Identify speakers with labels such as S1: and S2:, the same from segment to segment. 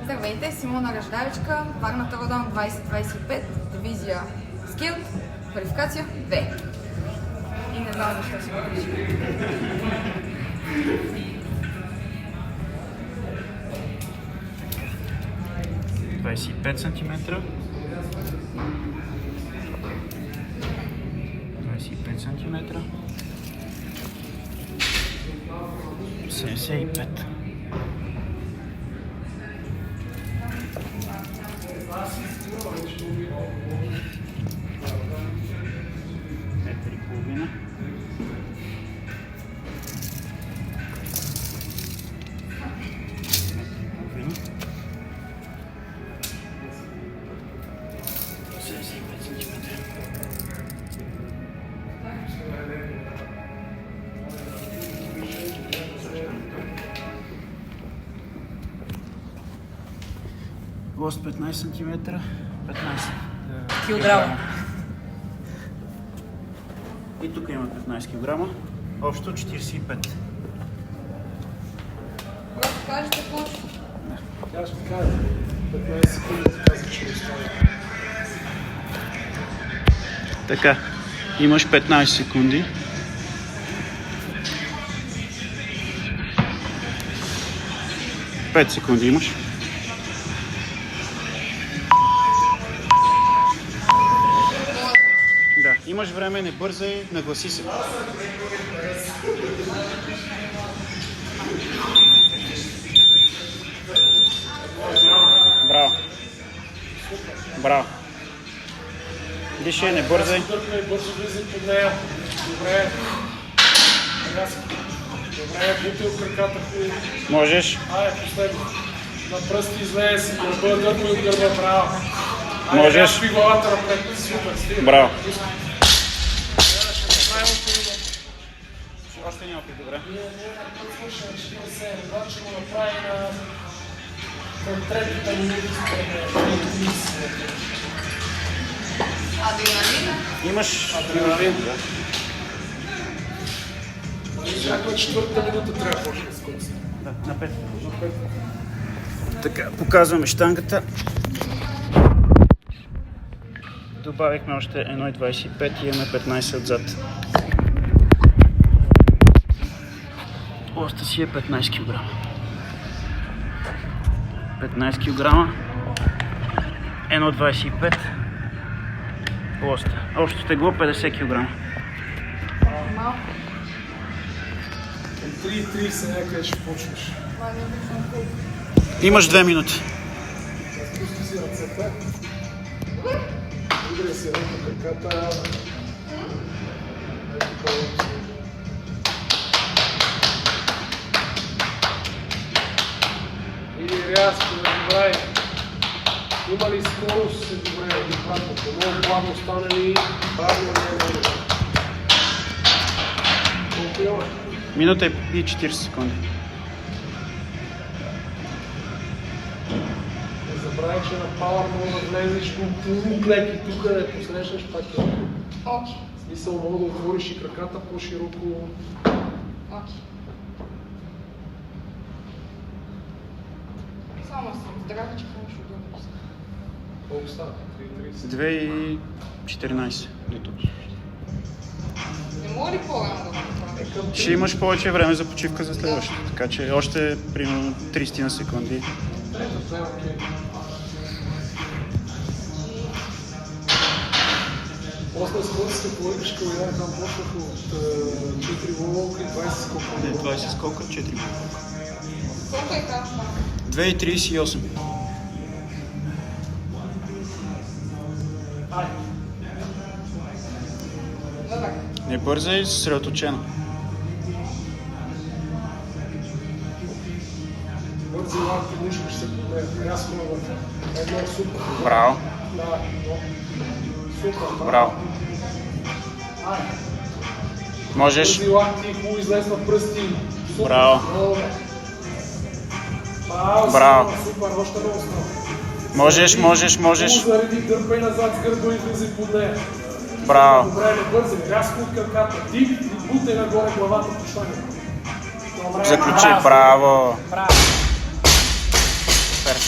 S1: Здравейте, Симона Ръждавичка, Варна Родон 2025, дивизия Скилт, квалификация 2. И не знам защо си го причина.
S2: 25 сантиметра. 25 сантиметра. 75. Метър и половина. Лост 15 см, 15
S1: Килограма.
S2: И тук има 15 кг, общо 45.
S1: Когато кажете площ.
S3: Тя ще кажа 15 секунди, каза, че не стои.
S2: Така, имаш 15 секунди. Пет секунди имаш. Да, имаш време, не бързай, нагласи се. Браво. Браво. Дишай, не бързай.
S3: Дърпне, бързо влизай под нея. Добре. Добре, бутил краката.
S2: Можеш.
S3: Айде, последно. На пръсти излезе си, гърба, дърпай от гърба, браво.
S2: Можеш.
S3: Айде, главата напред. Супер, стига.
S2: Браво. Още няма пи, добре.
S3: Ще го направи на третата минута според.
S1: Адреналина.
S2: Имаш
S3: Адреналин. Всяка четвърта минута трябва да почне с конца.
S2: Да, на 5. Така, показваме щангата. Добавихме още 1,25 и имаме 15 отзад. Лоста си е 15 кг. 15 кг. 1,25 лоста. Общо тегло 50 кг.
S1: Малко.
S3: 3,30 някъде ще почнеш.
S2: Имаш 2 минути.
S3: Спусти си ръцете. Удря си ръка краката. И рязко, добре. Има ли скорост? Добре, обратно. Много плавно стане ли? Бавно не е много. Колко имаш?
S2: Минута и 40 секунди.
S3: Не забравяй, че на Power мога да влезеш по леки тук, да я посрещнеш пак.
S1: Окей.
S3: В смисъл мога да отвориш и краката по-широко.
S1: Окей. Само съм здрава, че хванеш удобно.
S3: Колко става? 3,30.
S2: 2 и 14 до тук.
S1: Не мога ли по-рано да го направя?
S2: Ще имаш повече време за почивка за следващото, така че още примерно 30 на секунди.
S3: Третата е окей. После скоростта колежка, я там почнах от 4 волока и 20 скока.
S2: 20 скока, 4 блока.
S1: Колко е краш?
S2: 2,38.
S3: Айде.
S1: Добре.
S2: Не бързай, съсредоточено.
S3: Бързи лапки, нищо ще се подне. Рязко на върха. Едно супер.
S2: Браво.
S3: Да, едно. Супер.
S2: Браво.
S3: Айде.
S2: Можеш.
S3: Бързи лапки, хубаво излез на пръсти. Супер.
S2: Браво.
S3: Браво.
S2: Браво.
S3: Супер, още много става.
S2: Можеш, можеш, можеш.
S3: Хубаво зареди, дърпай назад с гърба и влизай под нея.
S2: Браво.
S3: Добре, не бързай, рязко от краката. Ти и бутай нагоре главата по штангата. Добре.
S2: Заключи, браво.
S3: Браво.
S2: Перфектно.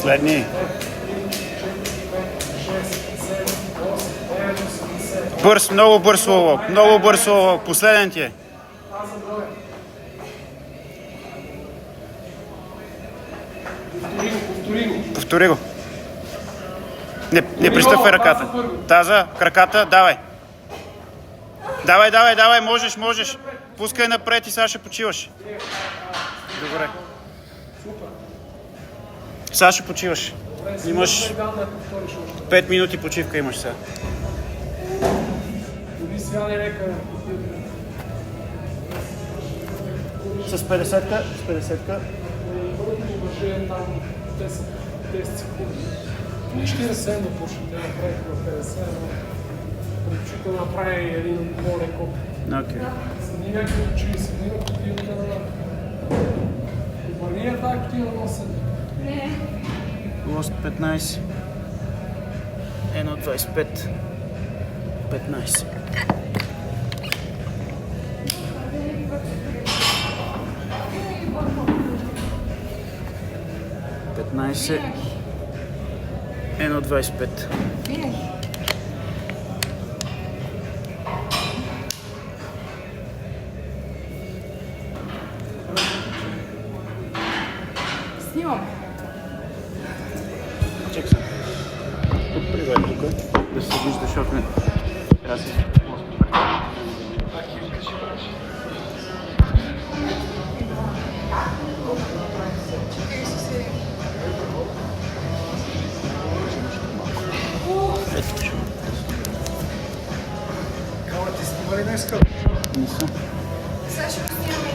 S2: Последни. Бърз, много бърз лово. Много бърз лово. Последен ти е. Повтори го. Не пристъпвай ръката. Таза, краката, давай. Давай, можеш. Пускай напред и сега ще почиваш. Добре. Сега ще почиваш. Имаш 5 минути почивка имаш сега. С 50-ка, с 50-ка.
S3: 40 да почне да направи на 50, но предпочита да направи един по-леко.
S2: Окей.
S3: Снимай като че снимай котилка на... Обърния тази котила носа.
S1: Не.
S2: Лост 15. 1.25. 15. Петнайсет. 1.25.
S1: Винаги. Снимаме.
S2: Чек се. Тук привай тук. Да се вижда, защото не... Трябва да се...
S3: Кала ти снимали днеска?
S2: Не съм.
S1: Сега ще го снимаме.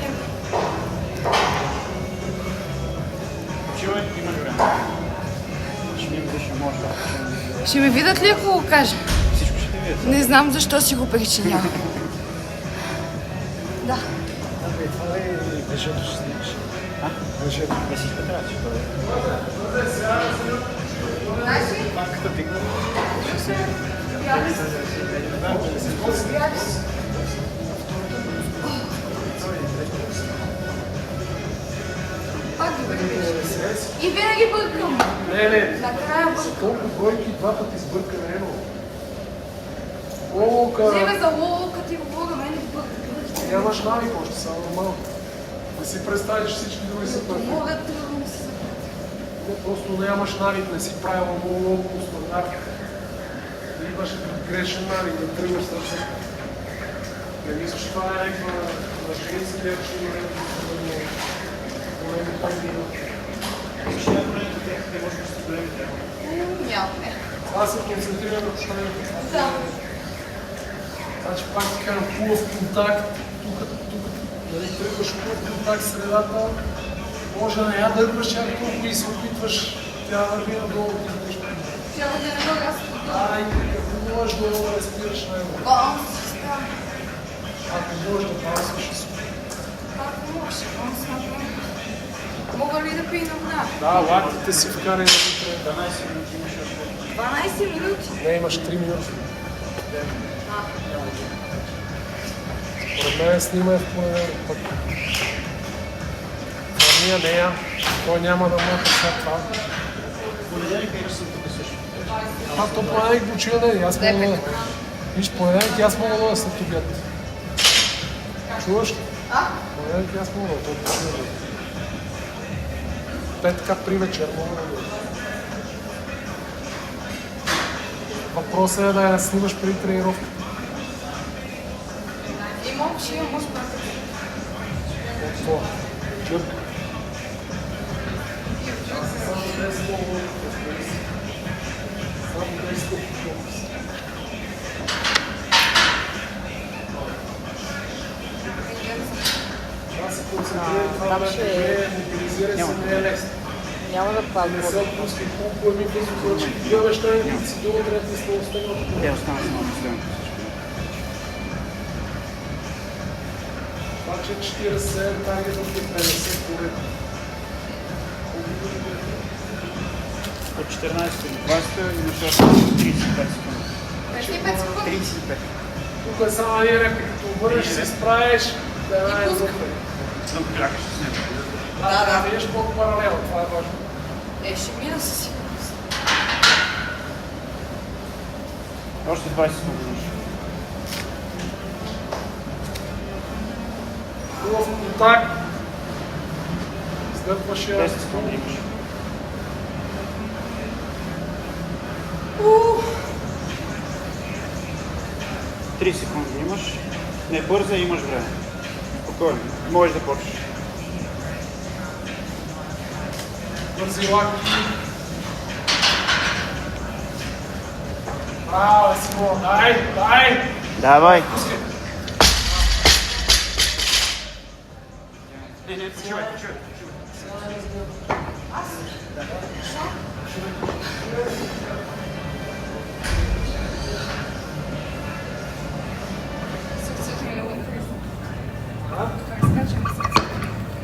S2: Почивай, имаш време. Ще ми видиш, ще може да...
S1: Ще ме видят ли, ако го кажа?
S2: Всичко ще те видят.
S1: Не знам защо си го причинява. Да.
S3: Това е вежето ще снимаш.
S2: А?
S3: Вежето.
S2: Не си изпетраш.
S1: Знаеш ли?
S2: Банката дигна.
S1: Пак ги бъркаш. И винаги бъркам.
S3: Не.
S1: Накрая бъркам.
S3: Толкова бройки, два пъти сбърка на едно. Лолка.
S1: Вземе за лолка, ти го бога, мен ги бъркам.
S3: Нямаш навик още, само нормално. Да си представиш всички други са първи.
S1: Мога трудно да се...
S3: Не, просто нямаш навик, не си правил много по стандарт. Да имаш грешен навик, да тръгваш също. Не мисля, че това е някаква на женски лепши или големи пандина.
S1: Няма.
S3: Аз се концентрирам на това.
S1: Да.
S3: Значи пак ти казвам, хубав контакт, тук, нали, тръгваш хубав контакт с средата, може да не я дърпаш чак толкова и се опитваш тя да върви надолу и да нещо.
S1: Трябва да не мога аз.
S3: Ай, ако можеш долу да разпираш на него.
S1: Баланс.
S3: Ако можеш да пасваш и супер.
S1: Ако можеш, баланс. Мога ли да пия на вода?
S3: Да, лактите си вкарай на вътре.
S1: 12 минути.
S3: Не, имаш 3 минути. Според мен снимай в понеделник пък. Това нея, той няма да мъка след това.
S2: Понеделника имаш съм тук също.
S3: А, то понеделник почива да и аз мога да... Виж, понеделник аз мога да бъда след обяд. Чуваш ли? Понеделник аз мога да бъда, той почива да и. Петка при вечер мога да бъда. Въпросът е да я снимаш при тренировка.
S1: Имам, че имам мъж пратък.
S3: От това. Джърка. Само 10 фокус. Аз се концентрирам, това да ще мобилизира се, не е лесно.
S4: Няма да правя.
S3: Не се отпускай колко ми въздуха, че гледаш неща, си долу, трябва да се останат.
S2: Те останат само последното.
S3: Това, че 47, таргетът е 50 поред.
S2: От 14 до 20 имаш още 35 секунди.
S1: 35 секунди.
S2: 35.
S3: Тук е само един реп, като обърнеш се справиш, да е
S1: пускай.
S3: вътре.
S2: Много клякаш с него.
S3: Да, видиш по паралел, това е важно.
S1: Ще мина със сигурност.
S2: Още 20 секунди.
S3: Хубав контакт. Следваше
S2: 10 секунди имаш.
S1: Ух!
S2: 3 секунди имаш. Не бърза, имаш време. Спокойно. Можеш да почнеш.
S3: бързи лакти. Браво, Симон, дай!
S2: Давай.
S3: Пускай.
S2: Не, почивай.
S1: Сърцето ми е много интересно. Как скачаме сърцето?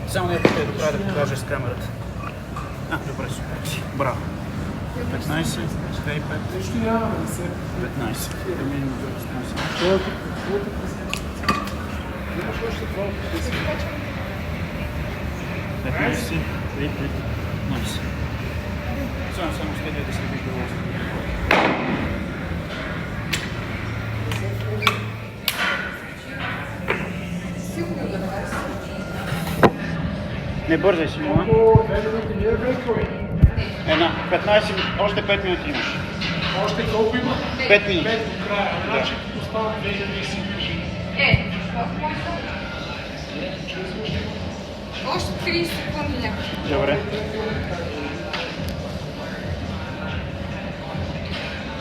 S2: Само не трябва да покажеш с камерата. Добре, супер. Браво. 15, 25,
S3: Нищо нямаме, не се.
S2: 15. Да минем до 18.
S3: Това е имаш още това.
S2: 15, 15. Само ще да се види долу.
S1: Силно да направиш.
S2: Не бързай, Симона.
S3: О, 2 минути не е брекове.
S2: Една. 15, още 5 минути имаш.
S3: Още колко има?
S2: 5 минути.
S3: 5 до края. Значи като остават 2 минути си кажи.
S1: Малко може да. Още 30 секунди някакво.
S2: Добре.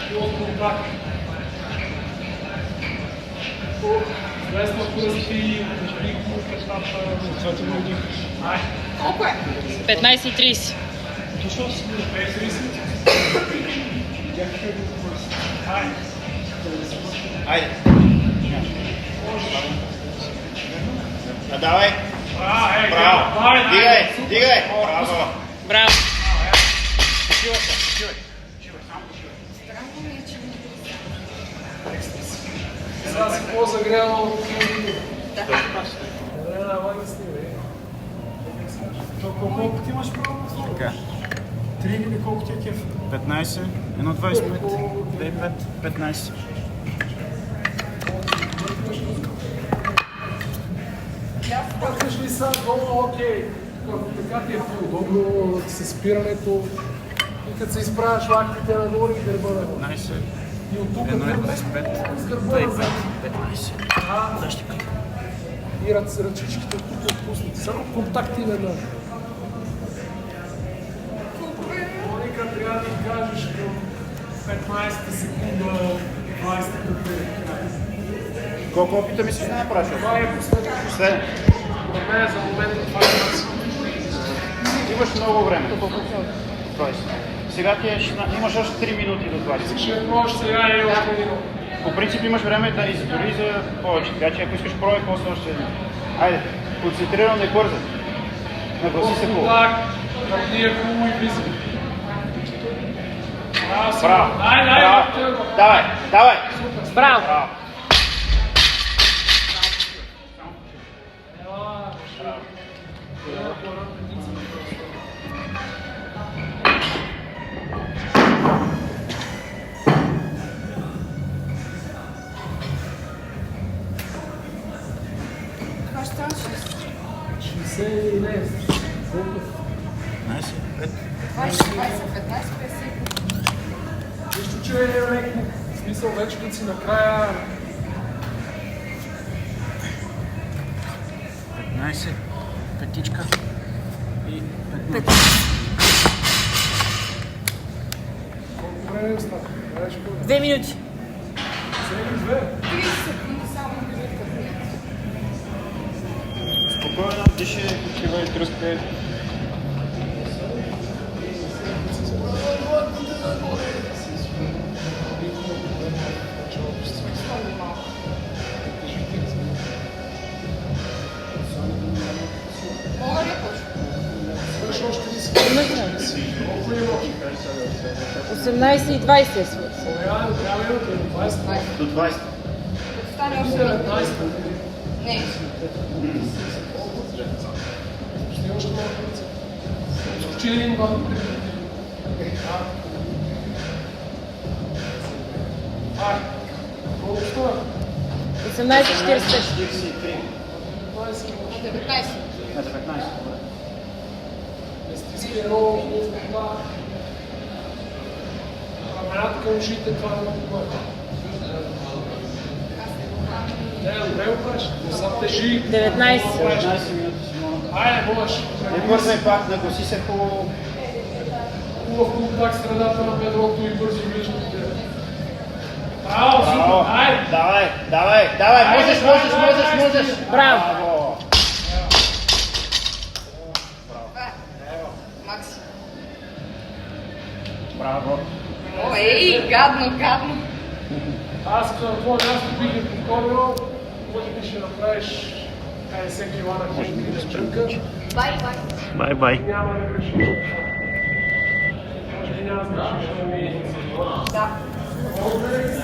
S3: Хубав контакт. Лесно пръсти и нещата. Ай,
S1: Колко е?
S4: 15:30.
S3: защо си 2:30? Ай,
S2: Айде. Давай. Браво.
S3: дай.
S2: Дигай. Браво.
S4: Браво.
S2: Почивай.
S1: Странно ми е, че не
S3: Сега си по-загряла от килите.
S1: Да.
S3: Давай да снимай. Колко пъти имаш право на това?
S2: Така.
S3: 3 или колко ти е кеф?
S2: 15, 1,25, 2,5, 15.
S3: Пъкнеш ли са долу, окей. Така ти е по-удобно с спирането. И като се изправяш лактите нагоре и гърба нагоре.
S2: 15,
S3: И от тук
S2: 1,25,
S3: с гърба
S2: 2,5,
S3: назад.
S2: 15.
S3: И ръчичките тук отпуснати. Само контакти веднага. Моника, трябва да ни кажеш към 15 секунда, 20 секунда.
S2: Колко опита мислиш да направиш?
S3: Това е последното.
S2: Последно.
S3: На мен за момента това е нас.
S2: Имаш много време. 20. Сега ти е 16. Имаш още 3 минути до 20.
S3: Ще можеш сега и още един.
S2: По принцип имаш време да дори за повече. Така че ако искаш пробай после още един. Айде, концентрирано, не бързай. Нагласи се хубаво.
S3: Так, ние хубаво и влизаме.
S2: Браво.
S3: Дай.
S2: Давай.
S4: Браво.
S2: Браво.
S1: Това ще стане
S3: 60 и не.
S2: 15, 5.
S1: 20, 15, 15, 50.
S3: Нищо, че е леко. В смисъл вече като си накрая
S2: 15, петичка и 15.
S3: колко време остава?
S4: 2 минути.
S3: 7-2.
S1: 30 секунди само на бюджетка.
S2: Спокойно, дишай, почивай, тръскай.
S1: Мога ли да почна?
S3: Свърши още 30 секунди. Колко има?
S4: 18:20 е свършил.
S3: Трябва минути, 20.
S2: До 20.
S1: Като стане още
S3: 19.
S1: Не.
S3: Ще още малко. Скочи един, два, Колко стой?
S4: 18-45.
S2: 43.
S1: 19.
S2: На 19.
S3: Не стиска много това. Рамената към ушите, това е много добре. Добре го правиш. Не са тежи.
S4: 19.
S2: 19 минути, Симона.
S3: Айде, можеш.
S2: Не бързай пак, нагласи се хубаво.
S3: Хубав контакт с средата на бедрото и бързо ближните. Браво,
S2: Браво!
S3: супер! Айде!
S2: Давай! Можеш!
S4: Браво!
S1: Макси.
S2: Браво!
S1: О, ей, гадно.
S3: Аз към твое място бих ги повторил. Може би ще направиш всеки Ивана хижник да чънка.
S1: Бай.
S3: Няма да грешиш. Може би няма да грешиш, но ми...
S1: Да.
S3: Добре.